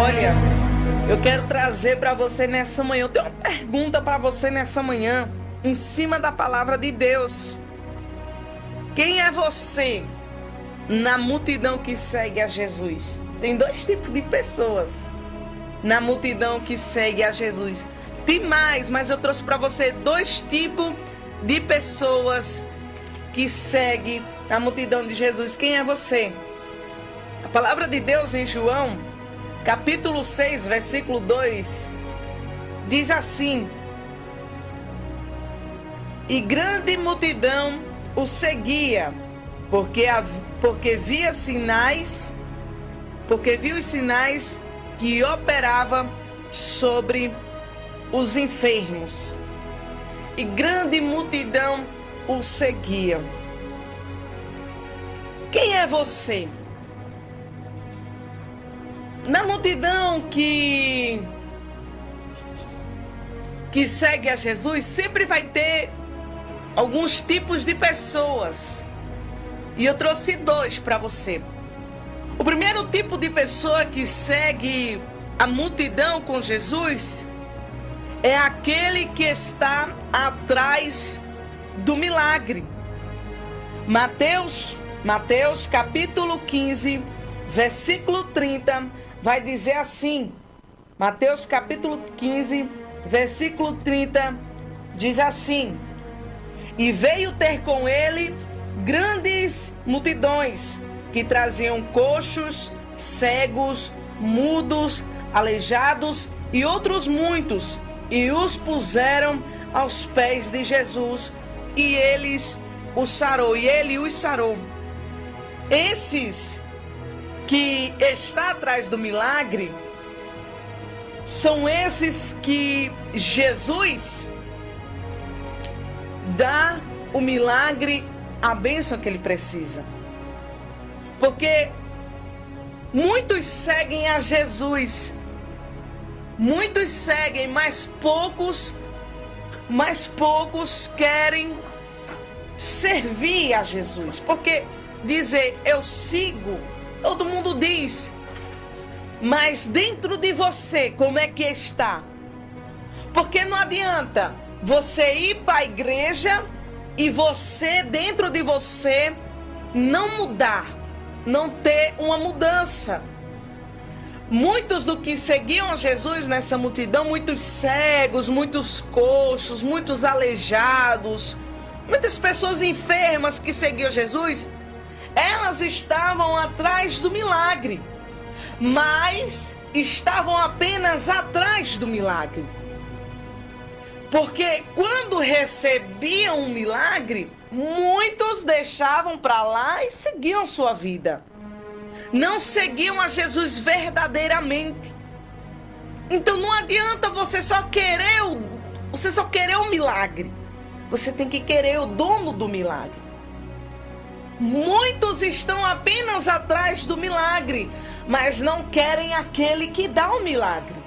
Olha, eu quero trazer para você nessa manhã, eu tenho uma pergunta para você nessa manhã, em cima da palavra de Deus. Quem é você na multidão que segue a Jesus? Tem dois tipos de pessoas na multidão que segue a Jesus. Tem mais, mas eu trouxe para você dois tipos de pessoas que seguem a multidão de Jesus. Quem é você? A palavra de Deus em João, capítulo 6, versículo 2, diz assim: e grande multidão o seguia, porque viu os sinais que operava sobre os enfermos. E grande multidão o seguia. Quem é você? Na multidão que segue a Jesus, sempre vai ter alguns tipos de pessoas. E eu trouxe dois para você. O primeiro tipo de pessoa que segue a multidão com Jesus é aquele que está atrás do milagre. Mateus capítulo 15, versículo 30, vai dizer assim. Mateus capítulo 15, versículo 30, diz assim: e veio ter com ele grandes multidões, que traziam coxos, cegos, mudos, aleijados e outros muitos, e os puseram aos pés de Jesus, e ele os sarou. Esses que está atrás do milagre são esses que Jesus dá o milagre, a bênção que ele precisa. Porque muitos seguem a Jesus, muitos seguem, mas poucos querem servir a Jesus. Porque dizer eu sigo, todo mundo diz, mas dentro de você, como é que está? Porque não adianta você ir para a igreja e você, dentro de você, não mudar, não ter uma mudança. Muitos do que seguiam a Jesus nessa multidão, muitos cegos, muitos coxos, muitos aleijados, muitas pessoas enfermas que seguiam Jesus, elas estavam atrás do milagre, mas estavam apenas atrás do milagre. Porque quando recebiam um milagre, muitos deixavam para lá e seguiam sua vida. Não seguiam a Jesus verdadeiramente. Então não adianta você só querer o milagre. Você tem que querer o dono do milagre. Muitos estão apenas atrás do milagre, mas não querem aquele que dá o milagre.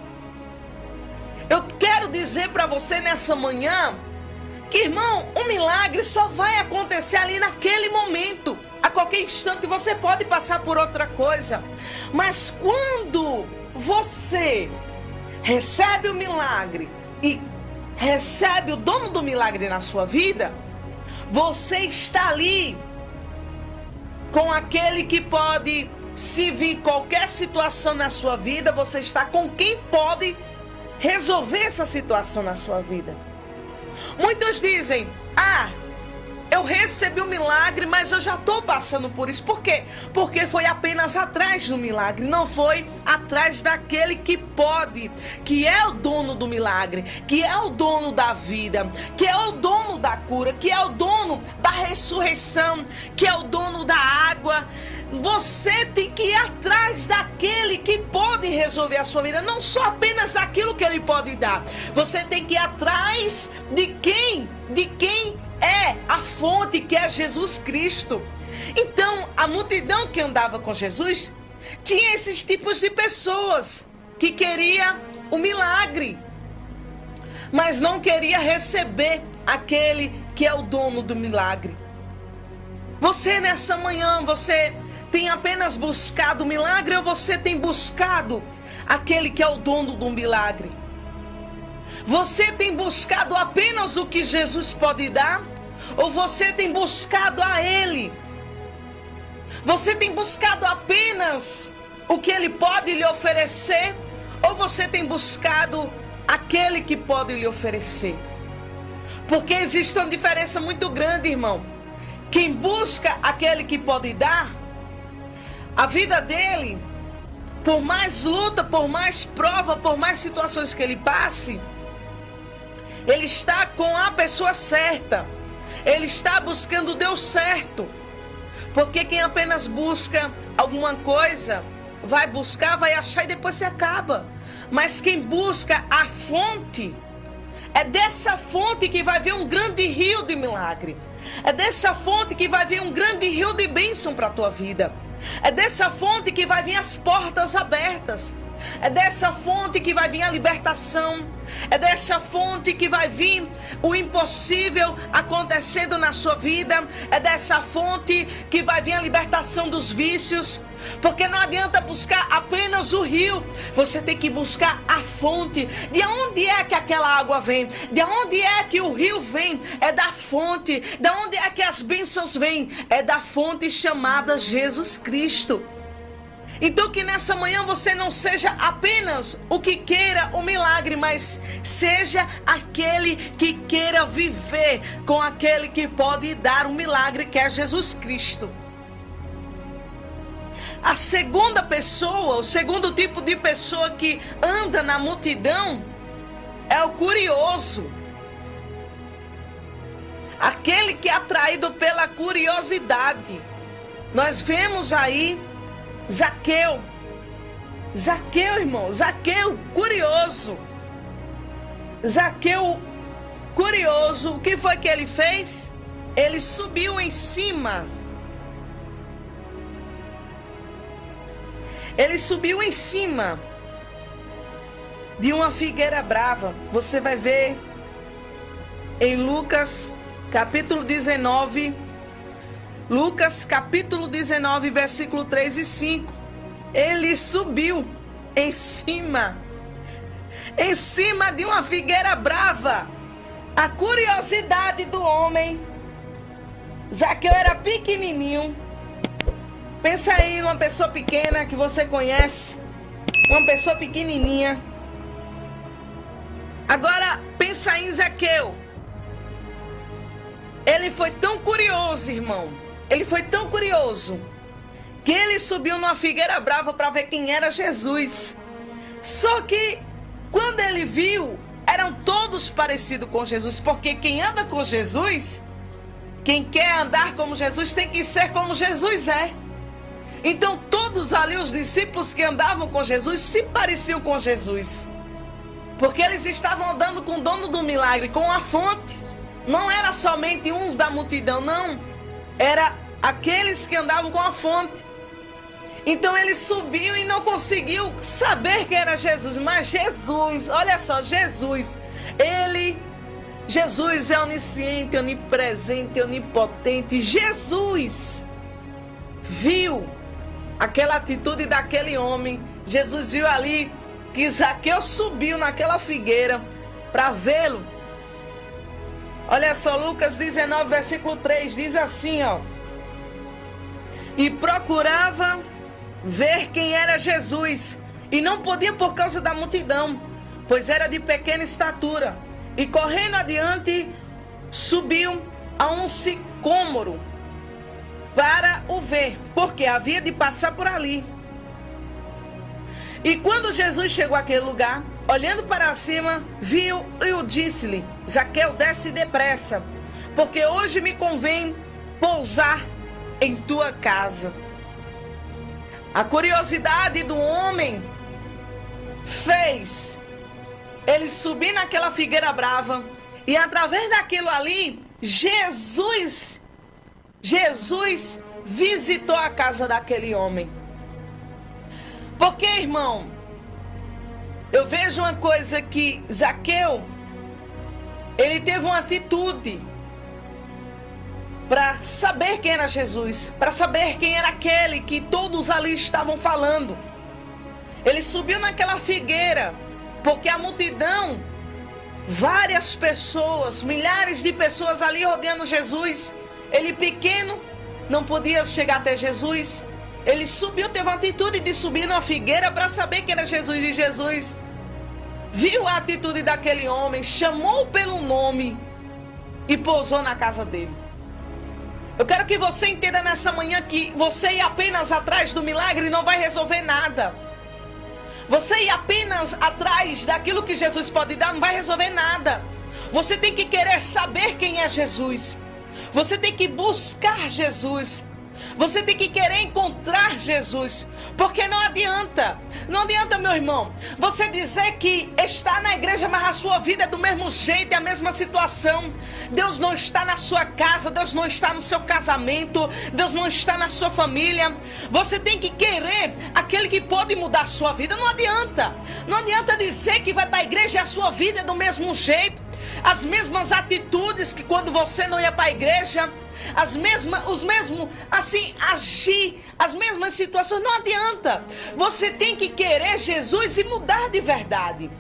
Eu quero dizer para você nessa manhã que, irmão, um milagre só vai acontecer ali naquele momento. A qualquer instante você pode passar por outra coisa. Mas quando você recebe o milagre e recebe o dono do milagre na sua vida, você está ali com aquele que pode, se vir qualquer situação na sua vida, você está com quem pode resolver essa situação na sua vida. Muitos dizem: eu recebi um milagre, mas eu já estou passando por isso. Por quê? Porque foi apenas atrás do milagre, não foi atrás daquele que pode, que é o dono do milagre, que é o dono da vida, que é o dono da cura, que é o dono da ressurreição, que é o dono da água. Você tem que ir atrás daquele que pode resolver a sua vida, não só apenas daquilo que ele pode dar. Você tem que ir atrás de quem é a fonte, que é Jesus Cristo. Então, a multidão que andava com Jesus tinha esses tipos de pessoas que queria o milagre, mas não queria receber aquele que é o dono do milagre. Você nessa manhã, você tem apenas buscado o milagre ou você tem buscado aquele que é o dono do milagre? Você tem buscado apenas o que Jesus pode dar? Ou você tem buscado a Ele? Você tem buscado apenas o que Ele pode lhe oferecer? Ou você tem buscado aquele que pode lhe oferecer? Porque existe uma diferença muito grande, irmão. Quem busca aquele que pode dar, a vida dele, por mais luta, por mais prova, por mais situações que ele passe, ele está com a pessoa certa. Ele está buscando o Deus certo. Porque quem apenas busca alguma coisa, vai buscar, vai achar e depois se acaba. Mas quem busca a fonte, é dessa fonte que vai vir um grande rio de milagre. É dessa fonte que vai vir um grande rio de bênção para a tua vida. É dessa fonte que vai vir as portas abertas. É dessa fonte que vai vir a libertação. É dessa fonte que vai vir o impossível acontecendo na sua vida. É dessa fonte que vai vir a libertação dos vícios. Porque não adianta buscar apenas o rio. Você tem que buscar a fonte. De onde é que aquela água vem? De onde é que o rio vem? É da fonte. De onde é que as bênçãos vêm? É da fonte chamada Jesus Cristo. Então que nessa manhã você não seja apenas o que queira o milagre, mas seja aquele que queira viver com aquele que pode dar o milagre, que é Jesus Cristo. A segunda pessoa, o segundo tipo de pessoa que anda na multidão é o curioso. Aquele que é atraído pela curiosidade. Nós vemos aí Zaqueu, irmão, Zaqueu curioso. Zaqueu curioso, o que foi que ele fez? Ele subiu em cima. Ele subiu em cima de uma figueira brava. Você vai ver em Lucas capítulo 19. Lucas capítulo 19, versículo 3 e 5. Ele subiu em cima de uma figueira brava. A curiosidade do homem. Zaqueu era pequenininho. Pensa aí numa pessoa pequena que você conhece. Uma pessoa pequenininha. Agora pensa em Zaqueu. Ele foi tão curioso, irmão. Ele foi tão curioso que ele subiu numa figueira brava para ver quem era Jesus. Só que quando ele viu, eram todos parecidos com Jesus. Porque quem anda com Jesus, quem quer andar como Jesus, tem que ser como Jesus é. Então todos ali, os discípulos que andavam com Jesus, se pareciam com Jesus. Porque eles estavam andando com o dono do milagre, com a fonte. Não era somente uns da multidão, não. Era aqueles que andavam com a fonte. Então ele subiu e não conseguiu saber que era Jesus. Mas Jesus, olha só, Jesus é onisciente, onipresente, onipotente. Jesus viu aquela atitude daquele homem. Jesus viu ali que Zaqueu subiu naquela figueira para vê-lo. Olha só, Lucas 19, versículo 3, diz assim, ó. E procurava ver quem era Jesus, e não podia por causa da multidão, pois era de pequena estatura. E correndo adiante, subiu a um sicômoro para o ver, porque havia de passar por ali. E quando Jesus chegou àquele lugar, olhando para cima, viu e disse-lhe: Zaqueu, desce depressa, porque hoje me convém pousar em tua casa. A curiosidade do homem fez ele subir naquela figueira brava, e através daquilo ali, Jesus visitou a casa daquele homem. Porque, irmão, eu vejo uma coisa que Zaqueu, ele teve uma atitude para saber quem era Jesus, para saber quem era aquele que todos ali estavam falando. Ele subiu naquela figueira, porque a multidão, várias pessoas, milhares de pessoas ali rodeando Jesus. Ele pequeno, não podia chegar até Jesus. Ele subiu, teve a atitude de subir na figueira para saber que era Jesus. E Jesus viu a atitude daquele homem, chamou pelo nome e pousou na casa dele. Eu quero que você entenda nessa manhã que você ir apenas atrás do milagre não vai resolver nada. Você ir apenas atrás daquilo que Jesus pode dar não vai resolver nada. Você tem que querer saber quem é Jesus. Você tem que buscar Jesus. Você tem que querer encontrar Jesus. Porque não adianta, meu irmão, você dizer que está na igreja, mas a sua vida é do mesmo jeito, é a mesma situação. Deus não está na sua casa, Deus não está no seu casamento, Deus não está na sua família. Você tem que querer aquele que pode mudar a sua vida. Não adianta. Não adianta dizer que vai para a igreja e a sua vida é do mesmo jeito. As mesmas atitudes que quando você não ia para a igreja, agir, as mesmas situações, não adianta. Você tem que querer Jesus e mudar de verdade.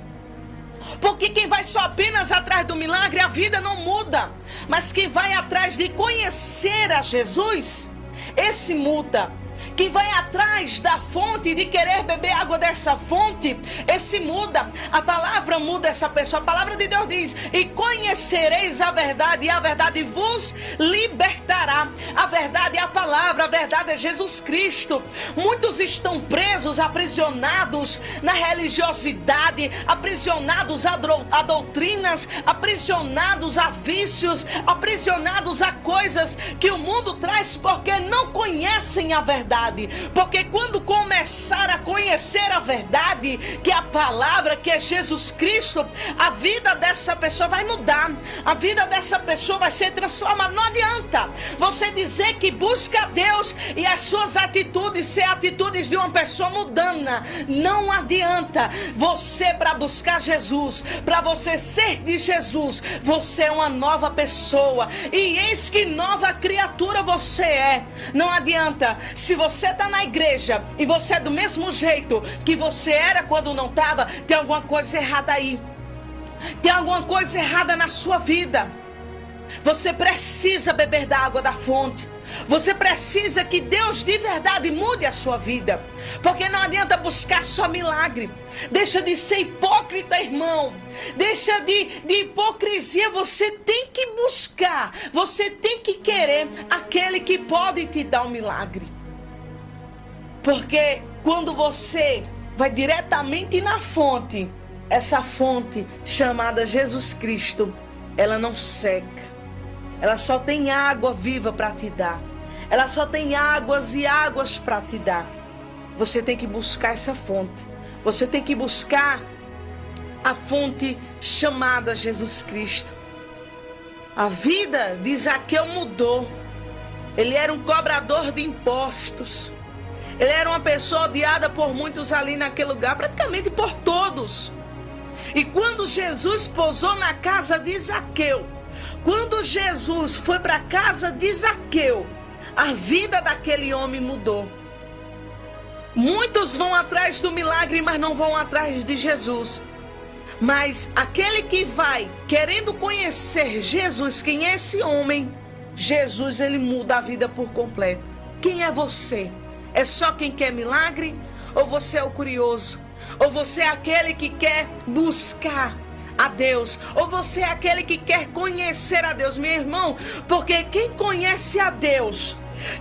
Porque quem vai só apenas atrás do milagre, a vida não muda. Mas quem vai atrás de conhecer a Jesus, esse muda. Quem vai atrás da fonte, de querer beber água dessa fonte, esse muda. A palavra muda essa pessoa. A palavra de Deus diz: e conhecereis a verdade, e a verdade vos libertará. A verdade é a palavra, a verdade é Jesus Cristo. Muitos estão presos, aprisionados na religiosidade, aprisionados a doutrinas, aprisionados a vícios, aprisionados a coisas que o mundo traz porque não conhecem a verdade. Porque quando começar a conhecer a verdade, que é a palavra, que é Jesus Cristo, a vida dessa pessoa vai mudar. A vida dessa pessoa vai ser transformada. Não adianta você dizer que busca a Deus e as suas atitudes ser atitudes de uma pessoa mudana. Não adianta. Você, para buscar Jesus, para você ser de Jesus, você é uma nova pessoa. E eis que nova criatura você é. Não adianta. Se você está na igreja e você é do mesmo jeito que você era quando não estava, tem alguma coisa errada aí. Tem alguma coisa errada na sua vida. Você precisa beber da água da fonte. Você precisa que Deus de verdade mude a sua vida. Porque não adianta buscar só milagre. Deixa de ser hipócrita, irmão. Deixa de hipocrisia. Você tem que buscar. Você tem que querer aquele que pode te dar um milagre. Porque quando você vai diretamente na fonte, essa fonte chamada Jesus Cristo, ela não seca. Ela só tem água viva para te dar. Ela só tem águas e águas para te dar. Você tem que buscar essa fonte. Você tem que buscar a fonte chamada Jesus Cristo. A vida de Zaqueu mudou. Ele era um cobrador de impostos. Ele era uma pessoa odiada por muitos ali naquele lugar, praticamente por todos. E quando Jesus pousou na casa de Zaqueu, quando Jesus foi para a casa de Zaqueu, a vida daquele homem mudou. Muitos vão atrás do milagre, mas não vão atrás de Jesus. Mas aquele que vai querendo conhecer Jesus, quem é esse homem? Jesus, ele muda a vida por completo. Quem é você? É só quem quer milagre? Ou você é o curioso? Ou você é aquele que quer buscar a Deus? Ou você é aquele que quer conhecer a Deus, meu irmão? Porque quem conhece a Deus,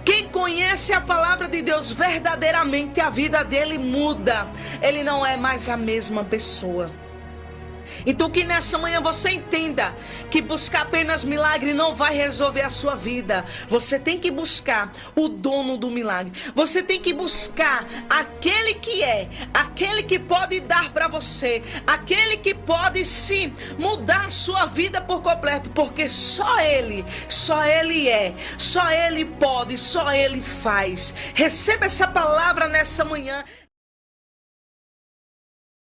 quem conhece a palavra de Deus verdadeiramente, a vida dele muda. Ele não é mais a mesma pessoa. Então que nessa manhã você entenda que buscar apenas milagre não vai resolver a sua vida. Você tem que buscar o dono do milagre. Você tem que buscar aquele que pode dar para você, aquele que pode sim mudar a sua vida por completo, porque só ele é, só ele pode, só ele faz. Receba essa palavra nessa manhã.